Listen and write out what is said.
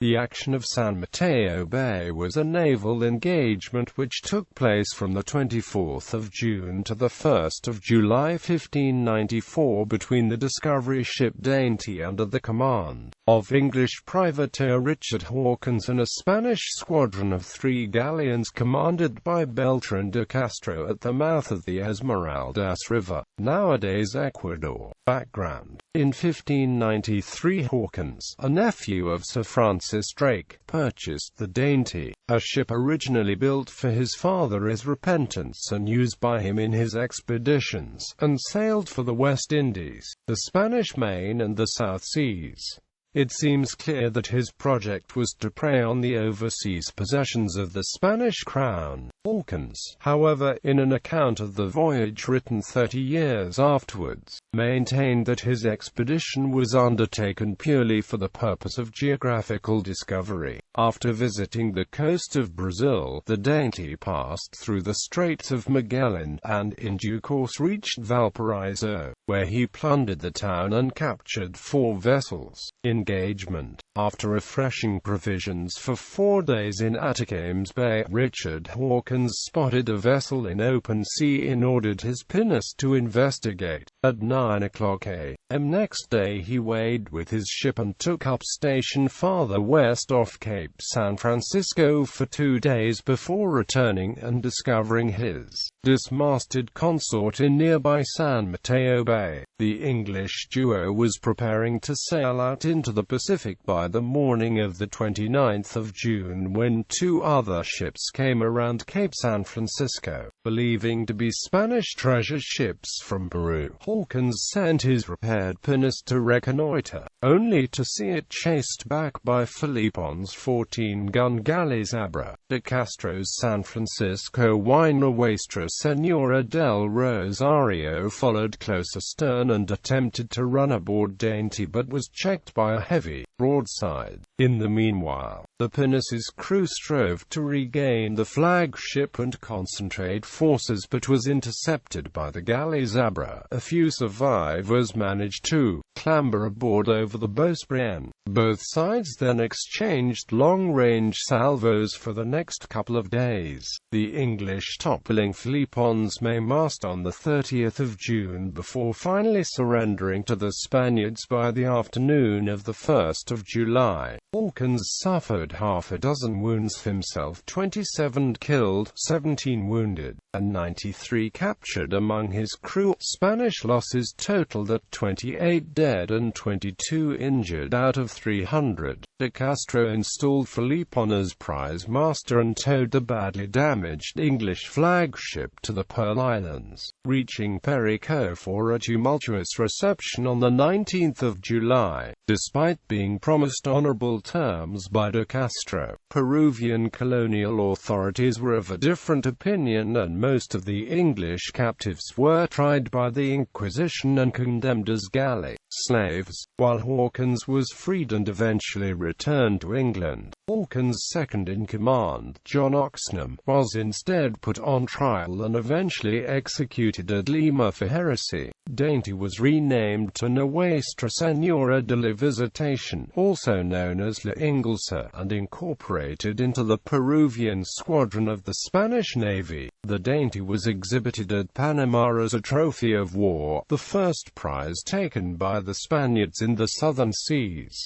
The action of San Mateo Bay was a naval engagement which took place from the 24th of June to the 1st of July 1594 between the discovery ship Dainty under the command of English privateer Richard Hawkins and a Spanish squadron of 3 galleons commanded by Beltrán de Castro at the mouth of the Esmeraldas River, nowadays Ecuador. Background: in 1593 Hawkins, a nephew of Sir Francis Drake, purchased the Dainty, a ship originally built for his father as repentance and used by him in his expeditions, and sailed for the West Indies, the Spanish Main and the South Seas. It seems clear that his project was to prey on the overseas possessions of the Spanish crown. Hawkins, however, in an account of the voyage written 30 years afterwards, maintained that his expedition was undertaken purely for the purpose of geographical discovery. After visiting the coast of Brazil, the Dainty passed through the Straits of Magellan, and in due course reached Valparaiso, where he plundered the town and captured 4 vessels. Engagement. After refreshing provisions for 4 days in Atacames Bay, Richard Hawkins spotted a vessel in open sea and ordered his pinnace to investigate. At 9 o'clock a.m. next day he weighed with his ship and took up station farther west off Cape San Francisco for 2 days before returning and discovering his dismasted consort in nearby San Mateo Bay. The English duo was preparing to sail out into the Pacific by the morning of the 29th of June when 2 other ships came around Cape San Francisco, believing to be Spanish treasure ships from Peru. Hawkins sent his repaired pinnace to reconnoiter, only to see it chased back by Felipon's 14-gun galley Zabra. De Castro's San Francisco y Nuestra Señora del Rosario followed close astern and attempted to run aboard Dainty but was checked by a heavy broadside. In the meanwhile, the pinnace's crew strove to regain the flagship and concentrate forces but was intercepted by the galley Zabra. A few survivors managed to clamber aboard over the bowsprit. Both sides then exchanged long-range salvos for the next couple of days, the English toppling Felipon's mainmast on the 30th of June before finally surrendering to the Spaniards by the afternoon of the 1st of July. Hawkins suffered half a dozen wounds himself, 27 killed, 17 wounded, and 93 captured among his crew. Spanish losses totaled at 28 dead and 22 injured out of 300. De Castro installed Felipon as prize master and towed the badly damaged English flagship to the Pearl Islands, reaching Perico for a tumultuous reception on the 19th of July. Despite being promised honorable terms by De Castro, Peruvian colonial authorities were of a different opinion, and most of the English captives were tried by the Inquisition and condemned as galley slaves, while Hawkins was freed and eventually returned to England. Hawkins' second-in-command, John Oxnam, was instead put on trial and eventually executed at Lima for heresy. Dainty was renamed to Nuestra Señora de la Visitación, also known as La Inglesa, and incorporated into the Peruvian squadron of the Spanish Navy. The Dainty was exhibited at Panama as a trophy of war, the first prize taken by the Spaniards in the southern seas.